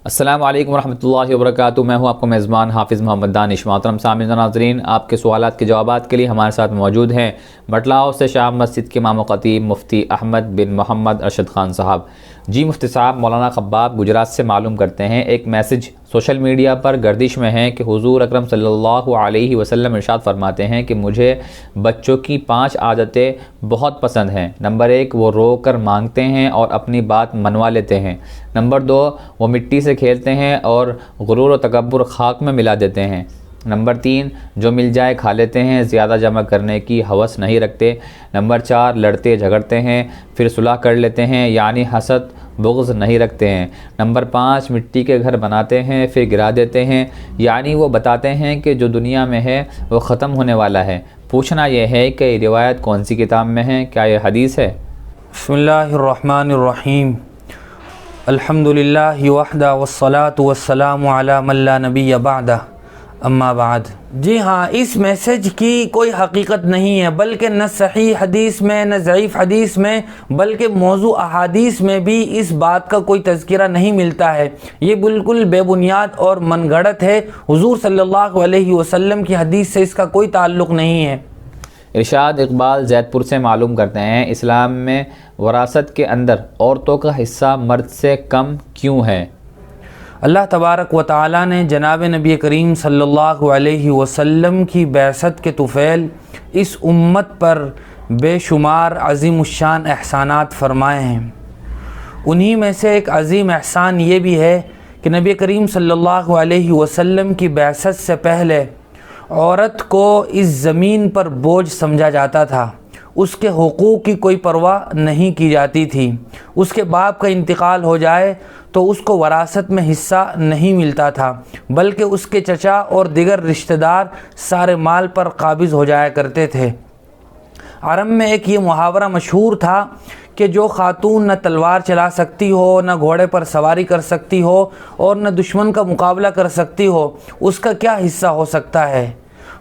السلام علیکم ورحمۃ اللہ وبرکاتہ۔ میں ہوں آپ کا میزبان حافظ محمد دانش۔ محترم سامعین و ناظرین، آپ کے سوالات کے جوابات کے لیے ہمارے ساتھ موجود ہیں بٹلاؤ سے شام مسجد کے امام و خطیب مفتی احمد بن محمد ارشد خان صاحب۔ جی مفتی صاحب، مولانا خباب گجرات سے معلوم کرتے ہیں، ایک میسج سوشل میڈیا پر گردش میں ہے کہ حضور اکرم صلی اللہ علیہ وسلم ارشاد فرماتے ہیں کہ مجھے بچوں کی 5 عادتیں بہت پسند ہیں۔ نمبر 1، وہ رو کر مانگتے ہیں اور اپنی بات منوا لیتے ہیں۔ نمبر 2، وہ مٹی سے کھیلتے ہیں اور غرور و تکبر خاک میں ملا دیتے ہیں۔ نمبر 3، جو مل جائے کھا لیتے ہیں، زیادہ جمع کرنے کی ہوس نہیں رکھتے۔ نمبر 4، لڑتے جھگڑتے ہیں پھر صلح کر لیتے ہیں، یعنی حسد بغض نہیں رکھتے ہیں۔ نمبر 5، مٹی کے گھر بناتے ہیں پھر گرا دیتے ہیں، یعنی وہ بتاتے ہیں کہ جو دنیا میں ہے وہ ختم ہونے والا ہے۔ پوچھنا یہ ہے کہ یہ روایت کون سی کتاب میں ہے؟ کیا یہ حدیث ہے؟ بسم اللہ الرحمن الرحیم۔ الحمد للہ وحدہ والصلاة والسلام علی من لا نبی بعدہ، اما بعد۔ جی ہاں، اس میسج کی کوئی حقیقت نہیں ہے، بلکہ نہ صحیح حدیث میں نہ ضعیف حدیث میں بلکہ موضوع احادیث میں بھی اس بات کا کوئی تذکرہ نہیں ملتا ہے۔ یہ بالکل بے بنیاد اور من گھڑت ہے۔ حضور صلی اللہ علیہ وسلم کی حدیث سے اس کا کوئی تعلق نہیں ہے۔ ارشاد اقبال زید پور سے معلوم کرتے ہیں، اسلام میں وراثت کے اندر عورتوں کا حصہ مرد سے کم کیوں ہے؟ اللہ تبارک و تعالی نے جناب نبی کریم صلی اللہ علیہ وسلم کی بعثت کے طفیل اس امت پر بے شمار عظیم الشان احسانات فرمائے ہیں۔ انہی میں سے ایک عظیم احسان یہ بھی ہے کہ نبی کریم صلی اللہ علیہ وسلم کی بعثت سے پہلے عورت کو اس زمین پر بوجھ سمجھا جاتا تھا، اس کے حقوق کی کوئی پرواہ نہیں کی جاتی تھی۔ اس کے باپ کا انتقال ہو جائے تو اس کو وراثت میں حصہ نہیں ملتا تھا، بلکہ اس کے چچا اور دیگر رشتہ دار سارے مال پر قابض ہو جایا کرتے تھے۔ عرب میں ایک یہ محاورہ مشہور تھا کہ جو خاتون نہ تلوار چلا سکتی ہو، نہ گھوڑے پر سواری کر سکتی ہو اور نہ دشمن کا مقابلہ کر سکتی ہو، اس کا کیا حصہ ہو سکتا ہے؟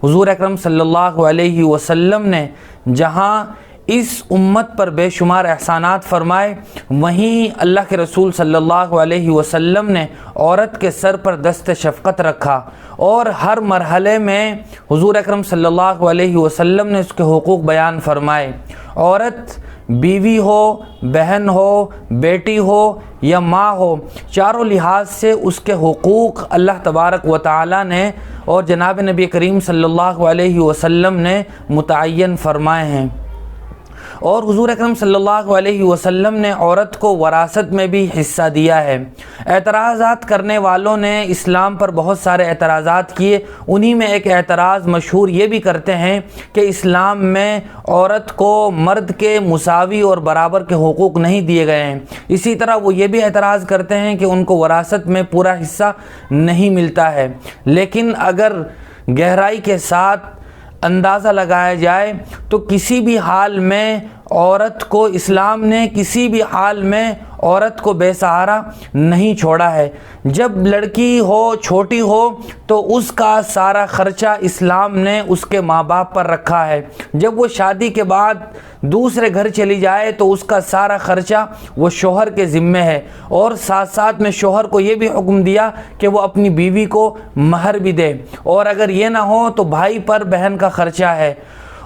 حضور اکرم صلی اللہ علیہ وسلم نے جہاں اس امت پر بے شمار احسانات فرمائے، وہیں اللہ کے رسول صلی اللہ علیہ وسلم نے عورت کے سر پر دست شفقت رکھا اور ہر مرحلے میں حضور اکرم صلی اللہ علیہ وسلم نے اس کے حقوق بیان فرمائے۔ عورت بیوی ہو، بہن ہو، بیٹی ہو یا ماں ہو، چاروں لحاظ سے اس کے حقوق اللہ تبارک و تعالی نے اور جناب نبی کریم صلی اللہ علیہ وسلم نے متعین فرمائے ہیں۔ اور حضور اکرم صلی اللہ علیہ وسلم نے عورت کو وراثت میں بھی حصہ دیا ہے۔ اعتراضات کرنے والوں نے اسلام پر بہت سارے اعتراضات کیے، انہی میں ایک اعتراض مشہور یہ بھی کرتے ہیں کہ اسلام میں عورت کو مرد کے مساوی اور برابر کے حقوق نہیں دیے گئے ہیں۔ اسی طرح وہ یہ بھی اعتراض کرتے ہیں کہ ان کو وراثت میں پورا حصہ نہیں ملتا ہے۔ لیکن اگر گہرائی کے ساتھ اندازہ لگایا جائے تو کسی بھی حال میں عورت کو اسلام نے کسی بھی حال میں عورت کو بے سہارا نہیں چھوڑا ہے۔ جب لڑکی ہو، چھوٹی ہو، تو اس کا سارا خرچہ اسلام نے اس کے ماں باپ پر رکھا ہے۔ جب وہ شادی کے بعد دوسرے گھر چلی جائے تو اس کا سارا خرچہ وہ شوہر کے ذمے ہے، اور ساتھ ساتھ میں شوہر کو یہ بھی حکم دیا کہ وہ اپنی بیوی کو مہر بھی دے، اور اگر یہ نہ ہو تو بھائی پر بہن کا خرچہ ہے،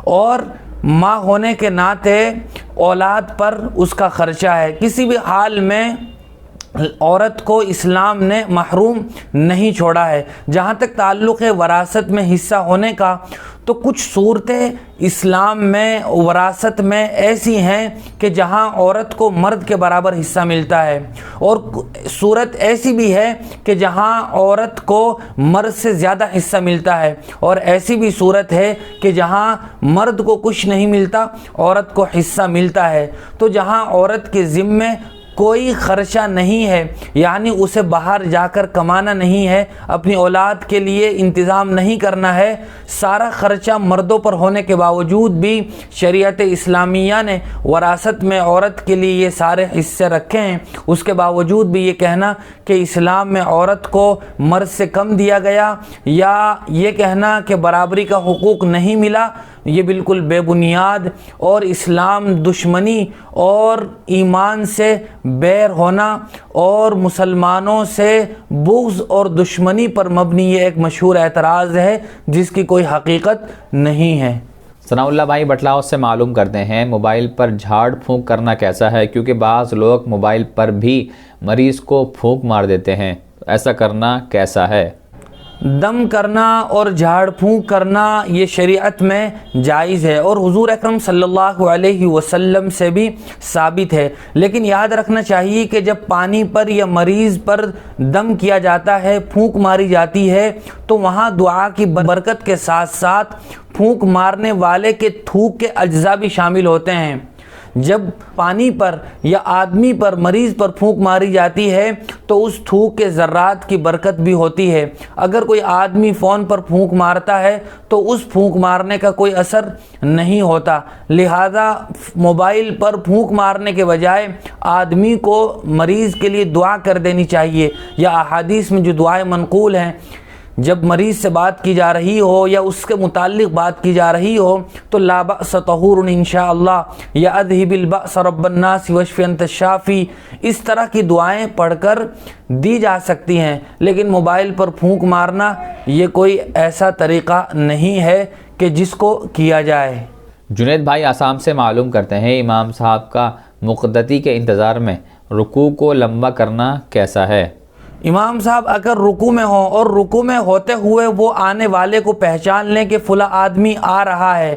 اور ماں ہونے کے ناطے اولاد پر اس کا خرچہ ہے۔ کسی بھی حال میں عورت کو اسلام نے محروم نہیں چھوڑا ہے۔ جہاں تک تعلق ہے وراثت میں حصہ ہونے کا، تو کچھ صورتیں اسلام میں وراثت میں ایسی ہیں کہ جہاں عورت کو مرد کے برابر حصہ ملتا ہے، اور صورت ایسی بھی ہے کہ جہاں عورت کو مرد سے زیادہ حصہ ملتا ہے، اور ایسی بھی صورت ہے کہ جہاں مرد کو کچھ نہیں ملتا، عورت کو حصہ ملتا ہے۔ تو جہاں عورت کے ذمے کوئی خرچہ نہیں ہے، یعنی اسے باہر جا کر کمانا نہیں ہے، اپنی اولاد کے لیے انتظام نہیں کرنا ہے، سارا خرچہ مردوں پر ہونے کے باوجود بھی شریعت اسلامیہ نے وراثت میں عورت کے لیے یہ سارے حصے رکھے ہیں۔ اس کے باوجود بھی یہ کہنا کہ اسلام میں عورت کو مرد سے کم دیا گیا، یا یہ کہنا کہ برابری کا حقوق نہیں ملا، یہ بالکل بے بنیاد اور اسلام دشمنی اور ایمان سے بیر ہونا اور مسلمانوں سے بغض اور دشمنی پر مبنی یہ ایک مشہور اعتراض ہے جس کی کوئی حقیقت نہیں ہے۔ ثناء اللہ بھائی بٹلاؤ سے معلوم کرتے ہیں موبائل پر جھاڑ پھونک کرنا کیسا ہے، کیونکہ بعض لوگ موبائل پر بھی مریض کو پھونک مار دیتے ہیں، ایسا کرنا کیسا ہے؟ دم کرنا اور جھاڑ پھونک کرنا یہ شریعت میں جائز ہے اور حضور اکرم صلی اللہ علیہ وسلم سے بھی ثابت ہے، لیکن یاد رکھنا چاہیے کہ جب پانی پر یا مریض پر دم کیا جاتا ہے، پھونک ماری جاتی ہے، تو وہاں دعا کی برکت کے ساتھ ساتھ پھونک مارنے والے کے تھوک کے اجزاء بھی شامل ہوتے ہیں۔ جب پانی پر یا آدمی پر مریض پر پھونک ماری جاتی ہے تو اس تھوک کے ذرات کی برکت بھی ہوتی ہے۔ اگر کوئی آدمی فون پر پھونک مارتا ہے تو اس پھونک مارنے کا کوئی اثر نہیں ہوتا، لہذا موبائل پر پھونک مارنے کے بجائے آدمی کو مریض کے لیے دعا کر دینی چاہیے، یا احادیث میں جو دعائیں منقول ہیں، جب مریض سے بات کی جا رہی ہو یا اس کے متعلق بات کی جا رہی ہو تو لا بأس طہور انشاءاللہ یا اذہب البأس رب الناس واشف انت الشافی، اس طرح کی دعائیں پڑھ کر دی جا سکتی ہیں، لیکن موبائل پر پھونک مارنا یہ کوئی ایسا طریقہ نہیں ہے کہ جس کو کیا جائے۔ جنید بھائی آسام سے معلوم کرتے ہیں امام صاحب کا مقتدی کے انتظار میں رکوع کو لمبا کرنا کیسا ہے؟ امام صاحب اگر رکوع میں ہوں اور رکوع میں ہوتے ہوئے وہ آنے والے کو پہچان لیں کہ فلاں آدمی آ رہا ہے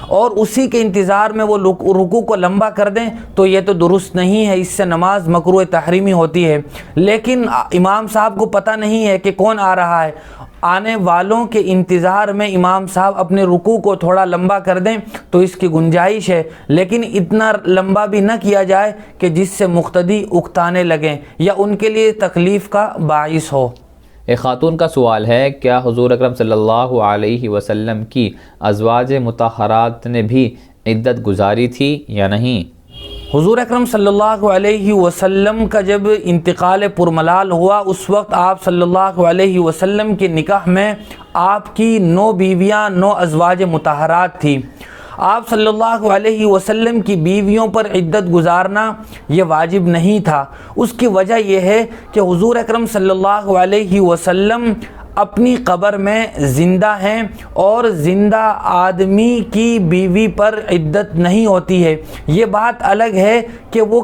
اور اسی کے انتظار میں وہ رکوع کو لمبا کر دیں تو یہ تو درست نہیں ہے، اس سے نماز مکروہ تحریمی ہوتی ہے۔ لیکن امام صاحب کو پتہ نہیں ہے کہ کون آ رہا ہے، آنے والوں کے انتظار میں امام صاحب اپنے رکوع کو تھوڑا لمبا کر دیں تو اس کی گنجائش ہے، لیکن اتنا لمبا بھی نہ کیا جائے کہ جس سے مقتدی اکتانے لگیں یا ان کے لیے تکلیف کا باعث ہو۔ ایک خاتون کا سوال ہے، کیا حضور اکرم صلی اللہ علیہ وسلم کی ازواج مطہرات نے بھی عدت گزاری تھی یا نہیں؟ حضور اکرم صلی اللہ علیہ وسلم کا جب انتقال پرملال ہوا اس وقت آپ صلی اللہ علیہ وسلم کے نکاح میں آپ کی 9 بیویاں 9 ازواج مطہرات تھیں۔ آپ صلی اللہ علیہ وسلم کی بیویوں پر عدت گزارنا یہ واجب نہیں تھا۔ اس کی وجہ یہ ہے کہ حضور اکرم صلی اللہ علیہ وسلم اپنی قبر میں زندہ ہیں اور زندہ آدمی کی بیوی پر عدت نہیں ہوتی ہے۔ یہ بات الگ ہے کہ وہ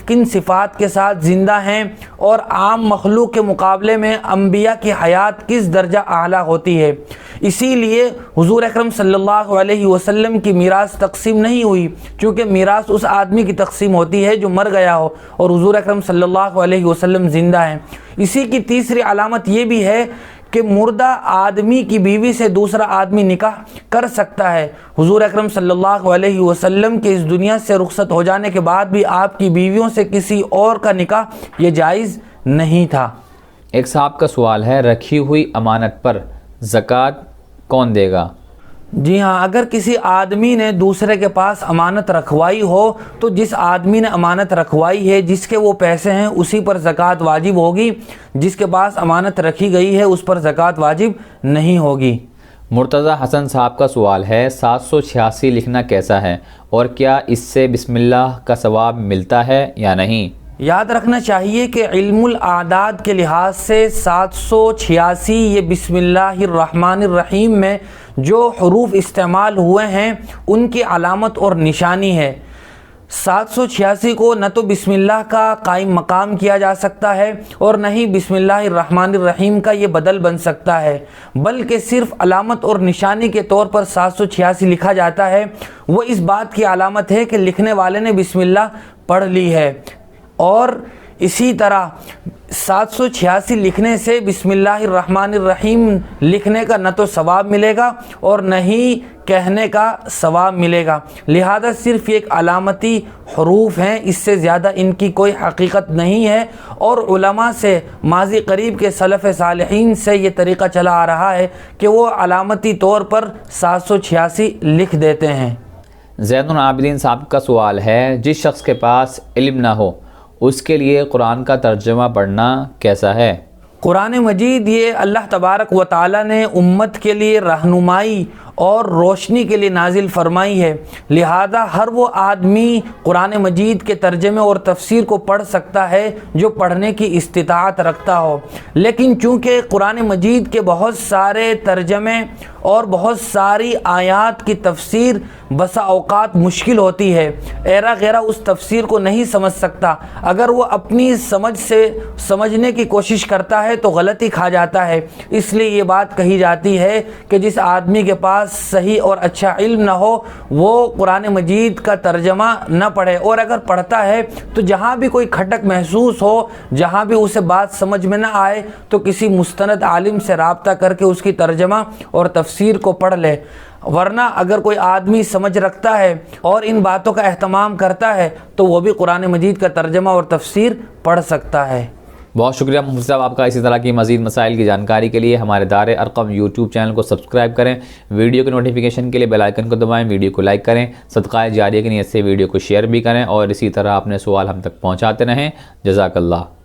کن صفات کے ساتھ زندہ ہیں اور عام مخلوق کے مقابلے میں انبیاء کی حیات کس درجہ اعلیٰ ہوتی ہے۔ اسی لیے حضور اکرم صلی اللہ علیہ وسلم کی میراث تقسیم نہیں ہوئی، چونکہ میراث اس آدمی کی تقسیم ہوتی ہے جو مر گیا ہو اور حضور اکرم صلی اللہ علیہ وسلم زندہ ہیں۔ اسی کی تیسری علامت یہ بھی ہے کہ مردہ آدمی کی بیوی سے دوسرا آدمی نکاح کر سکتا ہے۔ حضور اکرم صلی اللہ علیہ وسلم کے اس دنیا سے رخصت ہو جانے کے بعد بھی آپ کی بیویوں سے کسی اور کا نکاح یہ جائز نہیں تھا۔ ایک صاحب کا سوال ہے، رکھی ہوئی امانت پر زکوٰۃ کون دے گا؟ جی ہاں، اگر کسی آدمی نے دوسرے کے پاس امانت رکھوائی ہو تو جس آدمی نے امانت رکھوائی ہے جس کے وہ پیسے ہیں اسی پر زکوٰۃ واجب ہوگی، جس کے پاس امانت رکھی گئی ہے اس پر زکوٰۃ واجب نہیں ہوگی۔ مرتضی حسن صاحب کا سوال ہے، 786 لکھنا کیسا ہے اور کیا اس سے بسم اللہ کا ثواب ملتا ہے یا نہیں؟ یاد رکھنا چاہیے کہ علم الاعداد کے لحاظ سے 786 یہ بسم اللہ الرحمن الرحیم میں جو حروف استعمال ہوئے ہیں ان کی علامت اور نشانی ہے۔ 786 کو نہ تو بسم اللہ کا قائم مقام کیا جا سکتا ہے اور نہ ہی بسم اللہ الرحمن الرحیم کا یہ بدل بن سکتا ہے، بلکہ صرف علامت اور نشانی کے طور پر 786 لکھا جاتا ہے۔ وہ اس بات کی علامت ہے کہ لکھنے والے نے بسم اللہ پڑھ لی ہے، اور اسی طرح 786 لکھنے سے بسم اللہ الرحمن الرحیم لکھنے کا نہ تو ثواب ملے گا اور نہ ہی کہنے کا ثواب ملے گا، لہذا صرف ایک علامتی حروف ہیں، اس سے زیادہ ان کی کوئی حقیقت نہیں ہے۔ اور علماء سے ماضی قریب کے سلف صالحین سے یہ طریقہ چلا آ رہا ہے کہ وہ علامتی طور پر 786 لکھ دیتے ہیں۔ زین العابدین صاحب کا سوال ہے، جس شخص کے پاس علم نہ ہو اس کے لیے قرآن کا ترجمہ پڑھنا کیسا ہے؟ قرآن مجید یہ اللہ تبارک و تعالی نے امت کے لیے رہنمائی اور روشنی کے لیے نازل فرمائی ہے، لہذا ہر وہ آدمی قرآن مجید کے ترجمے اور تفسیر کو پڑھ سکتا ہے جو پڑھنے کی استطاعت رکھتا ہو۔ لیکن چونکہ قرآن مجید کے بہت سارے ترجمے اور بہت ساری آیات کی تفسیر بسا اوقات مشکل ہوتی ہے، ایرا غیرہ اس تفسیر کو نہیں سمجھ سکتا، اگر وہ اپنی سمجھ سے سمجھنے کی کوشش کرتا ہے تو غلطی کھا جاتا ہے۔ اس لیے یہ بات کہی جاتی ہے کہ جس آدمی کے پاس صحیح اور اچھا علم نہ ہو وہ قرآن مجید کا ترجمہ نہ پڑھے، اور اگر پڑھتا ہے تو جہاں بھی کوئی کھٹک محسوس ہو، جہاں بھی اسے بات سمجھ میں نہ آئے تو کسی مستند عالم سے رابطہ کر کے اس کی ترجمہ اور تفسیر کو پڑھ لے، ورنہ اگر کوئی آدمی سمجھ رکھتا ہے اور ان باتوں کا اہتمام کرتا ہے تو وہ بھی قرآن مجید کا ترجمہ اور تفسیر پڑھ سکتا ہے۔ بہت شکریہ مفتی صاحب آپ کا۔ اسی طرح کی مزید مسائل کی جانکاری کے لیے ہمارے دار ارقم یوٹیوب چینل کو سبسکرائب کریں، ویڈیو کے نوٹیفیکیشن کے لیے بیل آئیکن کو دبائیں، ویڈیو کو لائک کریں، صدقہ جاریہ کی نیت سے ویڈیو کو شیئر بھی کریں، اور اسی طرح اپنے سوال ہم تک پہنچاتے رہیں۔ جزاک اللہ۔